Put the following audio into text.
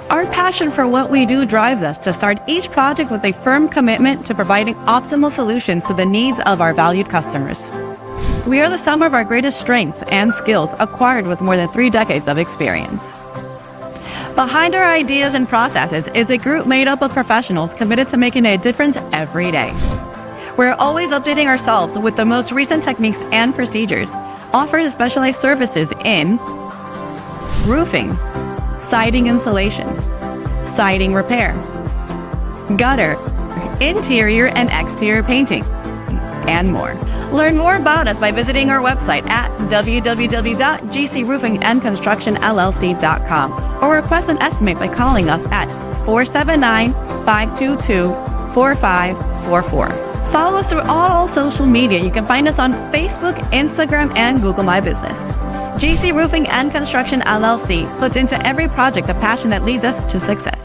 Our passion for what we do drives us to start each project with a firm commitment to providing optimal solutions to the needs of our valued customers. We are the sum of our greatest strengths and skills acquired with more than 3 decades of experience. Behind our ideas and processes is a group made up of professionals committed to making a difference every day. We're always updating ourselves with the most recent techniques and procedures, offering specialized services in roofing, siding installation, siding repair, gutter, interior and exterior painting, and more. Learn more about us by visiting our website at www.gcroofingandconstructionllc.com or request an estimate by calling us at 479-522-4544. Follow us through all social media. You can find us on Facebook, Instagram, and Google My Business. GC Roofing and Construction LLC puts into every project the passion that leads us to success.